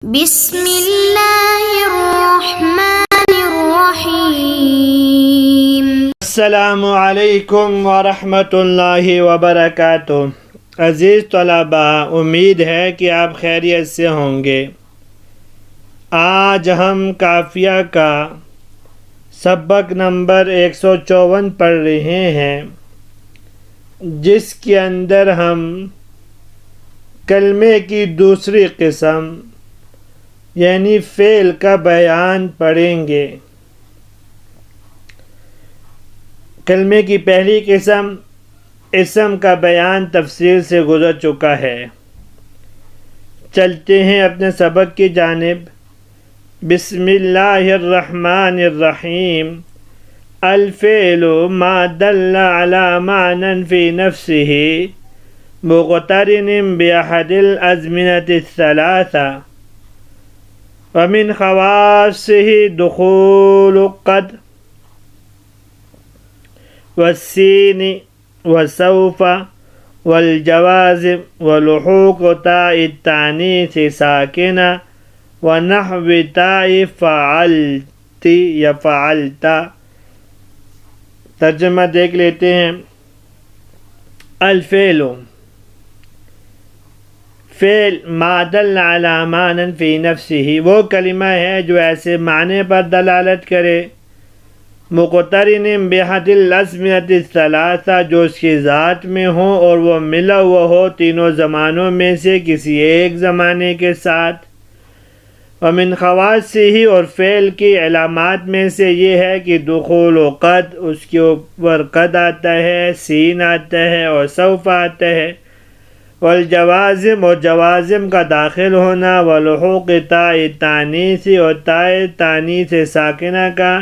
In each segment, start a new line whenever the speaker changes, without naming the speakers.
بسم اللہ الرحمن الرحیم۔
السلام علیکم ورحمۃ اللہ وبرکاتہ۔ عزیز طلباء، امید ہے کہ آپ خیریت سے ہوں گے۔ آج ہم قافیہ کا سبق نمبر 154 پڑھ رہے ہیں، جس کے اندر ہم کلمے کی دوسری قسم یعنی فعل کا بیان پڑھیں گے۔ کلمے کی پہلی قسم اسم کا بیان تفصیل سے گزر چکا ہے۔ چلتے ہیں اپنے سبق کی جانب۔ بسم اللہ الرحمن الرحیم۔ الفعل ما دل على معنى في نفسه مقترن بأحد الأزمنة الثلاثة ومن خواصه دخول قد والسين وسوف والجوازم ولحوق تاء التانيث ساكنة ونحو تاء فعلت یا فعلت۔ ترجمہ دیکھ لیتے ہیں۔ الفعل فعل ما دل علی معنی فی نفسہ، وہ کلمہ ہے جو ایسے معنی پر دلالت کرے، مقترن بأحد الأزمنة الثلاثہ، جو اس کی ذات میں ہو اور وہ ملا ہوا ہو تینوں زمانوں میں سے کسی ایک زمانے کے ساتھ۔ ومن خواصہ، اور فعل کی علامات میں سے یہ ہے کہ دخول و قد، اس کے اوپر قد آتا ہے، سین آتا ہے اور سوف آتا ہے، والجوازم، اور جوازم کا داخل ہونا، ولحوق تاء التانیث، اور تاء تانیث ساکنہ کا،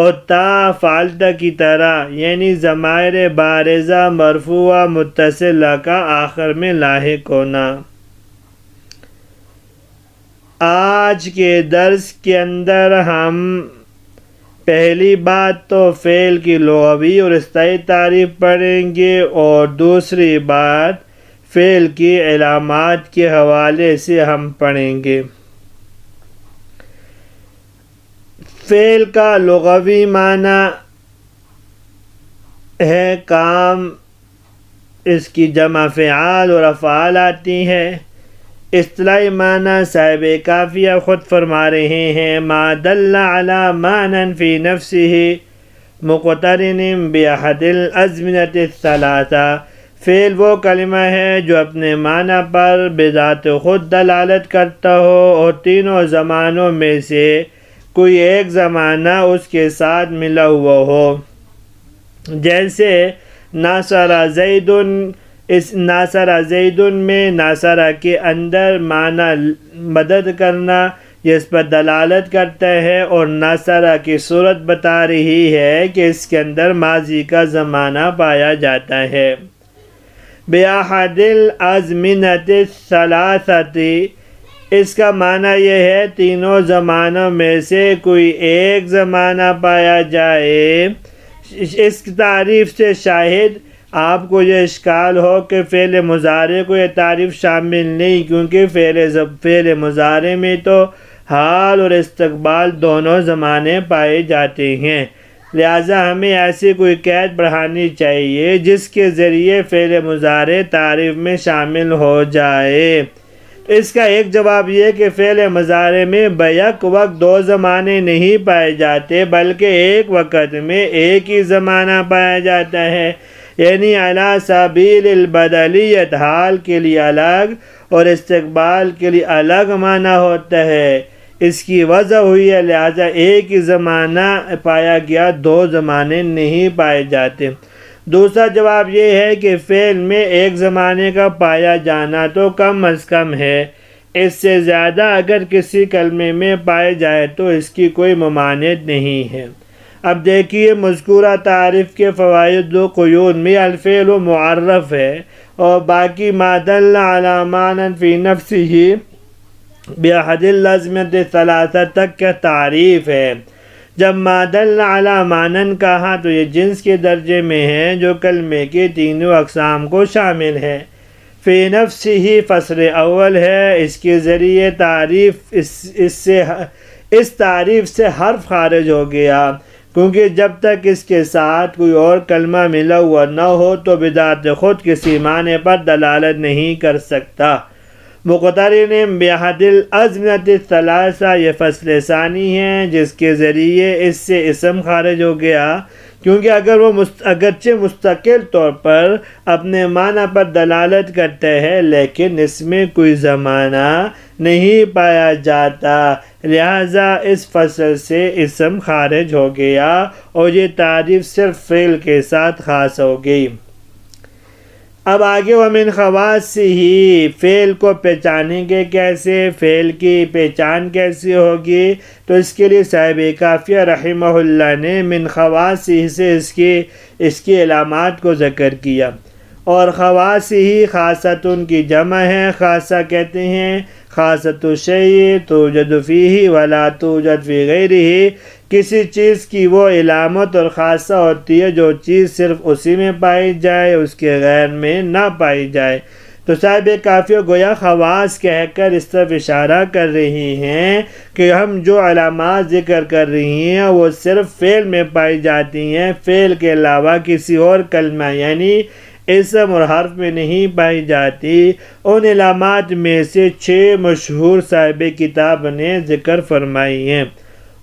اور تا فعلت کی طرح یعنی ضمائر بارزہ مرفوعہ متصلہ کا آخر میں لاحق ہونا۔ آج کے درس کے اندر ہم پہلی بات تو فعل کی لغوی اور اصطلاحی تعریف پڑھیں گے، اور دوسری بات فعل کی علامات کے حوالے سے ہم پڑھیں گے۔ فعل کا لغوی معنی ہے کام، اس کی جمع فعال اور افعال آتی ہے۔ اصطلاحی معنی صاحب قافیہ خود فرما رہے ہیں، ما دل علی معنی فی نفسہ مقترن بأحد الأزمنة الثلاثہ، فعل وہ کلمہ ہے جو اپنے معنی پر بذات خود دلالت کرتا ہو اور تینوں زمانوں میں سے کوئی ایک زمانہ اس کے ساتھ ملا ہوا ہو۔ جیسے ناصر زید، اس ناصر زید میں ناصرہ کے اندر معنی مدد کرنا جس پر دلالت کرتا ہے، اور ناصرہ کی صورت بتا رہی ہے کہ اس کے اندر ماضی کا زمانہ پایا جاتا ہے۔ بأحد الأزمنة الثلاثة، اس کا معنی یہ ہے تینوں زمانوں میں سے کوئی ایک زمانہ پایا جائے۔ اس تعریف سے شاہد آپ کو یہ اشکال ہو کہ فعل مضارع کو یہ تعریف شامل نہیں، کیونکہ فعل مضارع میں تو حال اور استقبال دونوں زمانے پائے جاتے ہیں، لہٰذا ہمیں ایسی کوئی قید بڑھانی چاہیے جس کے ذریعے فعل مضارع تعریف میں شامل ہو جائے۔ اس کا ایک جواب یہ کہ فعل مضارع میں بیک وقت دو زمانے نہیں پائے جاتے، بلکہ ایک وقت میں ایک ہی زمانہ پایا جاتا ہے، یعنی علی سبیل البدلیت، حال کے لیے الگ اور استقبال کے لیے الگ معنی ہوتا ہے۔ اس کی وجہ ہوئی ہے، لہذا ایک ہی زمانہ پایا گیا، دو زمانے نہیں پائے جاتے۔ دوسرا جواب یہ ہے کہ فعل میں ایک زمانے کا پایا جانا تو کم از کم ہے، اس سے زیادہ اگر کسی کلمے میں پائے جائے تو اس کی کوئی ممانعت نہیں ہے۔ اب دیکھیے مذکورہ تعریف کے فوائد و قیود میں الفعل معرف ہے، اور باقی ما دل علی معنی فی نفسہ بأحد الأزمنة الثلاثہ تک کا تعریف ہے۔ جب ما دل علی معنی کہا تو یہ جنس کے درجے میں ہے جو کلمے کے تینوں اقسام کو شامل ہے۔ فی نفسی ہی فصل اول ہے، اس کے ذریعے تعریف اس تعریف سے حرف خارج ہو گیا، کیونکہ جب تک اس کے ساتھ کوئی اور کلمہ ملا ہوا نہ ہو تو بذات خود کسی معنی پر دلالت نہیں کر سکتا۔ مقترن بعہد الازمنۃ الثلاثہ، یہ فصل ثانی ہے جس کے ذریعے اس سے اسم خارج ہو گیا، کیونکہ اگر وہ اگرچہ مستقل طور پر اپنے معنی پر دلالت کرتا ہے لیکن اس میں کوئی زمانہ نہیں پایا جاتا، لہذا اس فصل سے اسم خارج ہو گیا اور یہ تعریف صرف فعل کے ساتھ خاص ہو گئی۔ اب آگے ومن خواصہ، فعل کو پہچانیں گے کیسے، فعل کی پہچان کیسے ہوگی؟ تو اس کے لیے صاحب کافیہ رحمہ اللہ نے من خواصہ سے اس کی علامات کو ذکر کیا، اور خواصہ خاصۃ کی جمع ہے، خاصہ کہتے ہیں خاصۃ الشیء توجد فیہ ولا توجد فی غیرہ، کسی چیز کی وہ علامت اور خاصہ ہوتی ہے جو چیز صرف اسی میں پائی جائے، اس کے غیر میں نہ پائی جائے۔ تو صاحب کافیہ گویا خواص کہہ کر اس طرف اشارہ کر رہی ہیں کہ ہم جو علامات ذکر کر رہی ہیں وہ صرف فعل میں پائی جاتی ہیں، فعل کے علاوہ کسی اور کلمہ یعنی اسم اور حرف میں نہیں پائی جاتی۔ ان علامات میں سے 6 مشہور صاحب کتاب نے ذکر فرمائی ہیں۔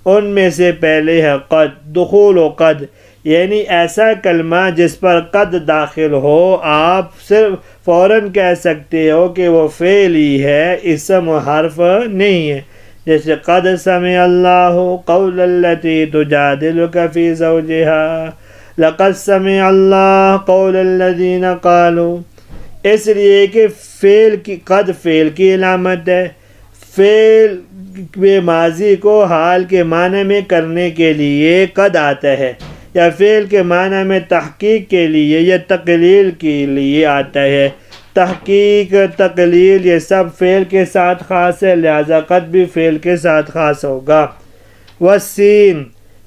ان میں سے پہلے ہے قد، دخول و قد، یعنی ایسا کلمہ جس پر قد داخل ہو، آپ صرف فوراً کہہ سکتے ہو کہ وہ فعل ہی ہے، اسم و حرف نہیں ہے، جیسے قد سمع اللہ قول التی تجادلک فی زوجہا، لقد سمع اللہ قول الذین قالوا، اس لیے کہ قد فعل کی علامت ہے، فعل میں ماضی کو حال کے معنی میں کرنے کے لیے قد آتا ہے، یا فعل کے معنی میں تحقیق کے لیے یا تقلیل کے لیے آتا ہے۔ تحقیق، تقلیل یہ سب فعل کے ساتھ خاص ہے، لہذا قد بھی فعل کے ساتھ خاص ہوگا۔ والسین،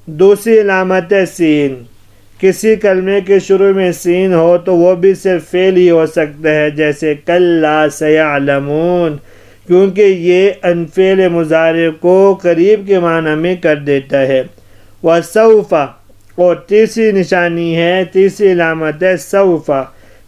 دوسری علامت ہے سین، کسی کلمے کے شروع میں سین ہو تو وہ بھی صرف فعل ہی ہو سکتا ہے، جیسے کلا سیعلمون، کیونکہ یہ فعل مضارع کو قریب کے معنی میں کر دیتا ہے۔ وسوف، اور تیسری نشانی ہے، تیسری علامت ہے سوف،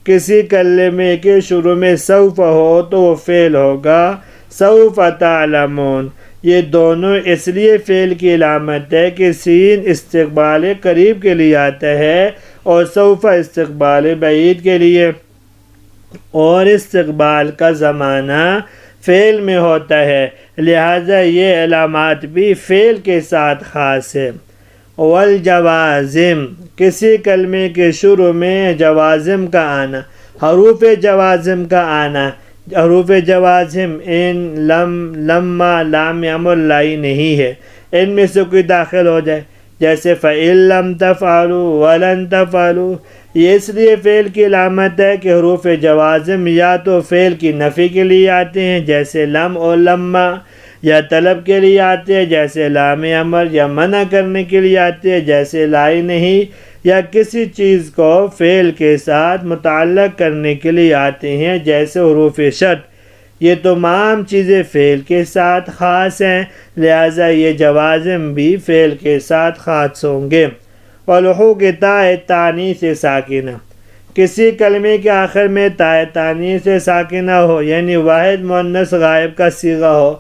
کسی کلمے کے شروع میں سوف ہو تو وہ فعل ہوگا، سوف تعلمون، یہ دونوں اس لیے فعل کی علامت ہے کہ سین استقبال قریب کے لیے آتا ہے اور سوف استقبال بعید کے لیے، اور استقبال کا زمانہ فعل میں ہوتا ہے، لہذا یہ علامات بھی فعل کے ساتھ خاص ہے۔ والجوازم، کسی کلمے کے شروع میں جوازم کا آنا، حروف جوازم کا آنا، حروف جوازم ان، لم، لما، لام امر لائی نہیں ہے، ان میں سے کوئی داخل ہو جائے، جیسے فَإِن لَمْ تَفْعَلُوا وَلَن تَفْعَلُوا، یہ اس لیے فعل کی علامت ہے کہ حروف جوازم یا تو فعل کی نفی کے لیے آتے ہیں جیسے لم اور لما، یا طلب کے لیے آتے ہیں جیسے لام امر، یا منع کرنے کے لیے آتے ہیں جیسے لائی نہیں، یا کسی چیز کو فعل کے ساتھ متعلق کرنے کے لیے آتے ہیں جیسے حروف شرط۔ یہ تمام چیزیں فعل کے ساتھ خاص ہیں، لہذا یہ جوازم بھی فعل کے ساتھ خاص ہوں گے۔ وَلُحُوقِ تاء تانیث ساکنہ، کسی کلمے کے آخر میں تاء تانیث ساکنہ ہو، یعنی واحد مؤنث غائب کا صیغہ ہو،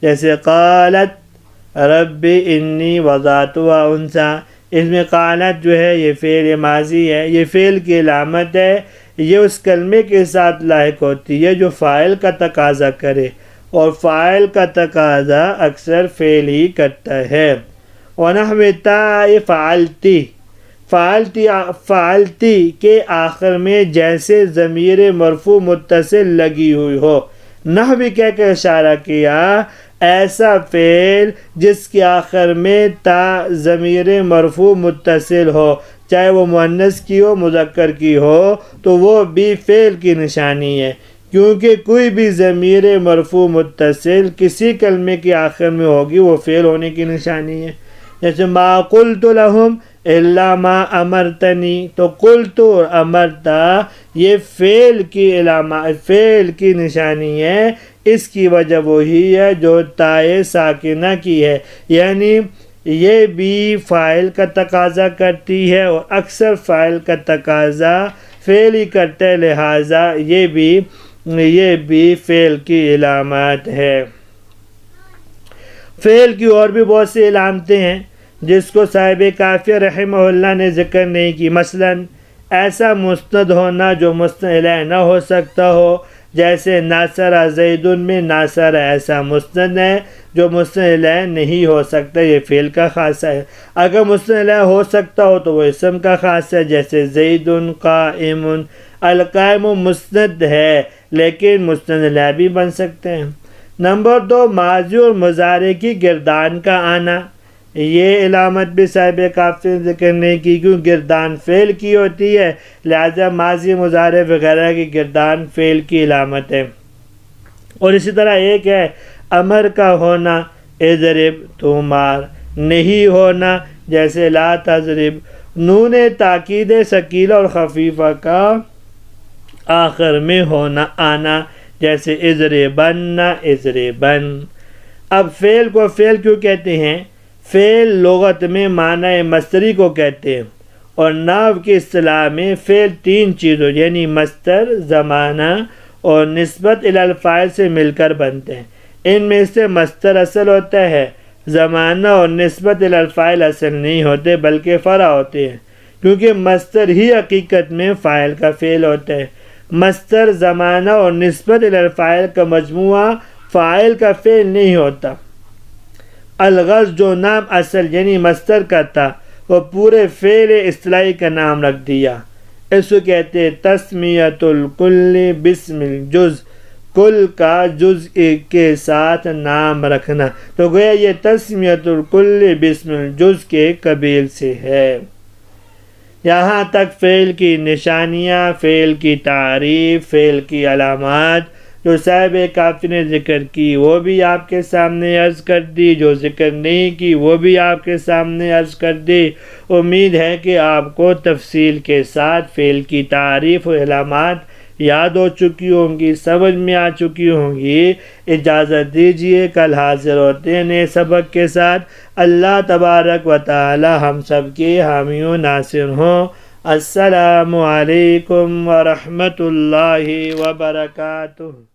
جیسے قالت رب انی وضعتها انثی، اس میں قالت جو ہے یہ فعل ماضی ہے، یہ فعل کی علامت ہے، یہ اس کلمے کے ساتھ لاحق ہوتی ہے جو فاعل کا تقاضا کرے، اور فاعل کا تقاضا اکثر فعل ہی کرتا ہے۔ وَنَحْوِ تَاءِ فَعَلْتِ، فعلتی کے آخر میں جیسے ضمیر مرفوع متصل لگی ہوئی ہو، نحو کہہ کے اشارہ کیا، ایسا فعل جس کے آخر میں تا ضمیر مرفوع متصل ہو، چاہے وہ مؤنث کی ہو مذکر کی ہو، تو وہ بھی فعل کی نشانی ہے، کیونکہ کوئی بھی ضمیر مرفوع متصل کسی کلمے کے آخر میں ہوگی وہ فعل ہونے کی نشانی ہے۔ جیسے ما قلت لهم، الا ما امرتنی، تو قلت اور امرتا یہ فعل کی علامات، فعل کی نشانی ہے، اس کی وجہ وہی ہے جو تائے ساکنہ کی ہے، یعنی یہ بھی فاعل کا تقاضا کرتی ہے اور اکثر فاعل کا تقاضا فعل ہی کرتا ہے، لہٰذا یہ بھی فعل کی علامات ہے۔ فعل کی اور بھی بہت سی علامتیں ہیں جس کو صاحب کافیہ رحمہ اللہ نے ذکر نہیں کی، مثلا ایسا مستند ہونا جو مستند الیہ نہ ہو سکتا ہو، جیسے ناصر زید میں ناصر ایسا مستند ہے جو مستند الیہ نہیں ہو سکتا، یہ فعل کا خاصہ ہے۔ اگر مستند الیہ ہو سکتا ہو تو وہ اسم کا خاصہ ہے، جیسے زید قائم، القائم مستند ہے لیکن مستند الیہ بھی بن سکتے ہیں۔ نمبر 2، ماضی اور مضارع کی گردان کا آنا، یہ علامت بھی صاحب کافی نے ذکر نہیں کی، کیوں گردان فعل کی ہوتی ہے، لہذا ماضی مضارع وغیرہ کی گردان فعل کی علامت ہے۔ اور اسی طرح ایک ہے امر کا ہونا، اضرب تو مار، نہیں ہونا جیسے لا تضرب، نون تاکید ثقیلہ اور خفیفہ کا آخر میں ہونا آنا، جیسے اضربن اضربن۔ اب فعل کو فعل کیوں کہتے ہیں؟ فعل لغت میں معنی مصدری کو کہتے ہیں، اور نحو کی اصطلاح میں فعل 3 چیزوں یعنی مصدر، زمانہ اور نسبت الی الفاعل سے مل کر بنتے ہیں۔ ان میں سے مصدر اصل ہوتا ہے، زمانہ اور نسبت الی الفاعل اصل نہیں ہوتے بلکہ فرع ہوتے ہیں، کیونکہ مصدر ہی حقیقت میں فاعل کا فعل ہوتا ہے۔ مصدر، زمانہ اور نسبت الی الفاعل کا مجموعہ فاعل کا فعل نہیں ہوتا۔ الغرض جو نام اصل یعنی مصدر کا تھا وہ پورے فعل اصطلاحی کا نام رکھ دیا، اس کو کہتے ہیں تسمیۃ الکل باسم الجز، کل کا جز کے ساتھ نام رکھنا، تو گویا یہ تسمیۃ الکل باسم الجز کے قبیل سے ہے۔ یہاں تک فعل کی نشانیاں، فعل کی تعریف، فعل کی علامات جو صاحب کافی نے ذکر کی وہ بھی آپ کے سامنے عرض کر دی، جو ذکر نہیں کی وہ بھی آپ کے سامنے عرض کر دی۔ امید ہے کہ آپ کو تفصیل کے ساتھ فعل کی تعریف و علامات یاد ہو چکی ہوں گی، سمجھ میں آ چکی ہوں گی۔ اجازت دیجیے، کل حاضر ہوتے ہیں نئے سبق کے ساتھ۔ اللہ تبارک و تعالی ہم سب کے حامی و ناصر ہوں۔ السلام علیکم ورحمۃ اللہ وبرکاتہ۔